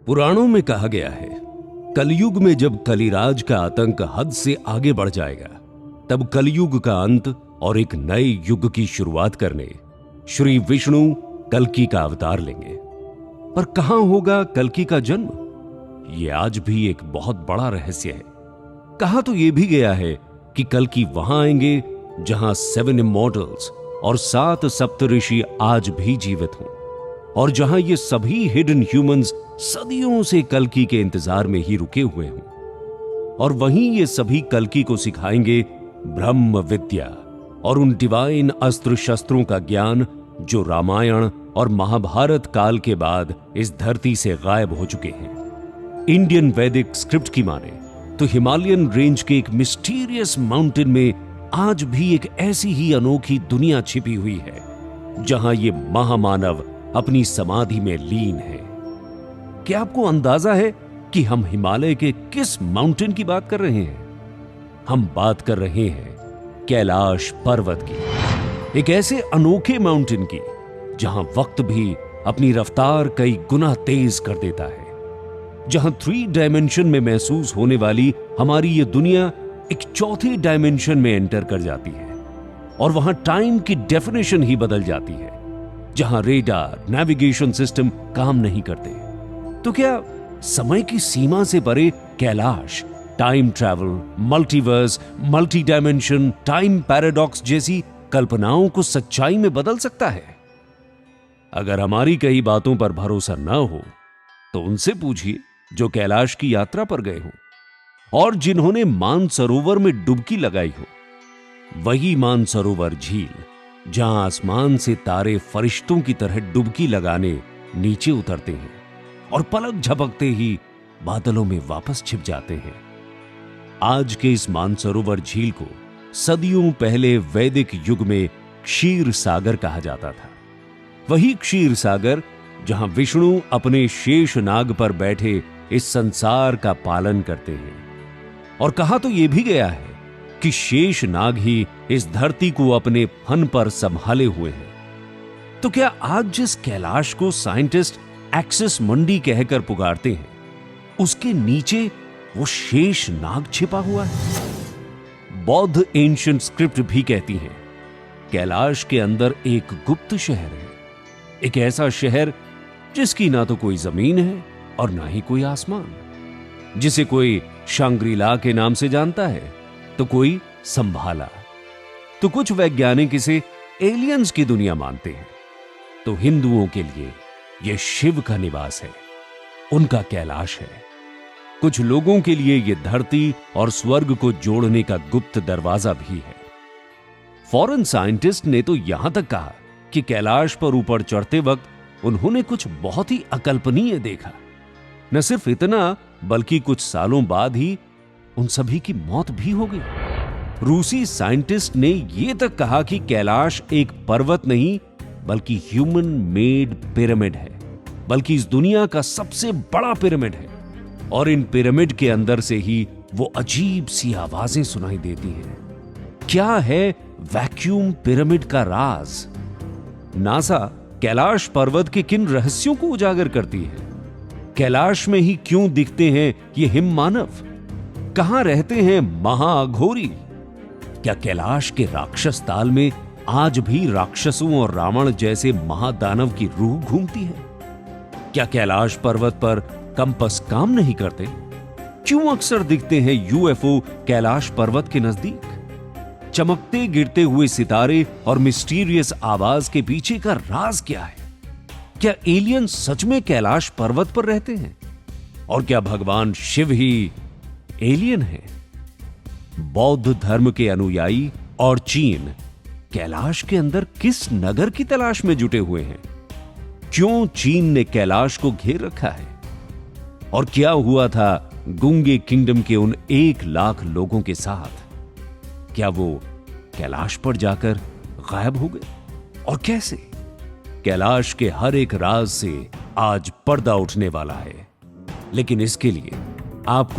पुराणों में कहा गया है, कलयुग में जब कलिराज का आतंक हद से आगे बढ़ जाएगा, तब कलयुग का अंत और एक नए युग की शुरुआत करने श्री विष्णु कल्कि का अवतार लेंगे। पर कहां होगा कल्कि का जन्म? यह आज भी एक बहुत बड़ा रहस्य है। कहा तो यह भी गया है कि कल्कि वहां आएंगे जहां 7 इमॉर्टल्स और 7 सप्तऋषि आज भी जीवित हों, और जहां ये सभी हिडन ह्यूमंस सदियों से कल्कि के इंतजार में ही रुके हुए हों, और वहीं ये सभी कल्कि को सिखाएंगे ब्रह्म विद्या और उन डिवाइन अस्त्र शस्त्रों का ज्ञान जो रामायण और महाभारत काल के बाद इस धरती से गायब हो चुके हैं। इंडियन वैदिक स्क्रिप्ट की माने तो हिमालयन रेंज के एक मिस्टीरियस माउंटेन में आज भी एक ऐसी ही अनोखी दुनिया छिपी हुई है जहां ये महामानव अपनी समाधि में लीन है। क्या आपको अंदाजा है कि हम हिमालय के किस माउंटेन की बात कर रहे हैं? हम बात कर रहे हैं कैलाश पर्वत की, एक ऐसे अनोखे माउंटेन की जहां वक्त भी अपनी रफ्तार कई गुना तेज कर देता है, जहां 3 डायमेंशन में महसूस होने वाली हमारी ये दुनिया एक 4th डायमेंशन में एंटर कर जाती है, और वहां टाइम की डेफिनेशन ही बदल जाती है, जहां रेडार नेविगेशन सिस्टम काम नहीं करते। तो क्या समय की सीमा से परे Kailash time travel, multiverse, multi dimension, time paradox जैसी कल्पनाओं को सच्चाई में बदल सकता है? अगर हमारी कई बातों पर भरोसा न हो तो उनसे पूछिए जो कैलाश की यात्रा पर गए हो और जिन्होंने मानसरोवर में डुबकी लगाई हो। वही मानसरोवर झील जहां आसमान से तारे फरिश्तों की तरह डुबकी लगाने नीचे उतरते हैं और पलक झपकते ही बादलों में वापस छिप जाते हैं। आज के इस मानसरोवर झील को सदियों पहले वैदिक युग में क्षीर सागर कहा जाता था। वही क्षीर सागर जहां विष्णु अपने शेष नाग पर बैठे इस संसार का पालन करते हैं, और कहा तो यह भी गया है कि शेष नाग ही इस धरती को अपने फन पर संभाले हुए हैं। तो क्या आज जिस कैलाश को साइंटिस्ट एक्सिस मंडी कहकर पुकारते हैं, उसके नीचे वो शेष नाग छिपा हुआ है? बौद्ध एंशिएंट स्क्रिप्ट भी कहती है कैलाश के अंदर एक गुप्त शहर है, एक ऐसा शहर जिसकी ना तो कोई जमीन है और ना ही कोई आसमान, जिसे कोई शांग्रीला के नाम से जानता है तो कोई संभाला, तो कुछ वैज्ञानिक इसे एलियंस की दुनिया मानते हैं, तो हिंदुओं के लिए यह शिव का निवास है, उनका कैलाश है। कुछ लोगों के लिए यह धरती और स्वर्ग को जोड़ने का गुप्त दरवाजा भी है। फॉरेन साइंटिस्ट ने तो यहां तक कहा कि कैलाश पर ऊपर चढ़ते वक्त उन्होंने कुछ बहुत ही अकल्पनीय देखा। न सिर्फ इतना, बल्कि कुछ सालों बाद ही उन सभी की मौत भी हो गई। रूसी साइंटिस्ट ने यह तक कहा कि कैलाश एक पर्वत नहीं बल्कि ह्यूमन मेड पिरामिड है, बल्कि इस दुनिया का सबसे बड़ा पिरामिड है, और इन पिरामिड के अंदर से ही वो अजीब सी आवाजें सुनाई देती हैं। क्या है वैक्यूम पिरामिड का राज? नासा कैलाश पर्वत के किन रहस्यों को उजागर करती है? कैलाश में ही क्यों दिखते हैं ये हिम मानव? कहां रहते हैं महाअघोरी? क्या कैलाश के राक्षस ताल में आज भी राक्षसों और रावण जैसे महादानव की रूह घूमती है? क्या कैलाश पर्वत पर कंपस काम नहीं करते? क्यों अक्सर दिखते हैं यूएफओ कैलाश पर्वत के नजदीक? चमकते गिरते हुए सितारे और मिस्टीरियस आवाज के पीछे का राज क्या है? क्या एलियन सच में कैलाश पर्वत पर रहते हैं? और क्या भगवान शिव ही एलियन है? बौद्ध धर्म के अनुयायी और चीन कैलाश के अंदर किस नगर की तलाश में जुटे हुए हैं? क्यों चीन ने कैलाश को घेर रखा है? और क्या हुआ था गुंगे किंगडम के उन 1 लाख लोगों के साथ? क्या वो कैलाश पर जाकर गायब हो गए? और कैसे? कैलाश के हर एक राज से आज पर्दा उठने वाला है, लेकिन इसके लिए आपको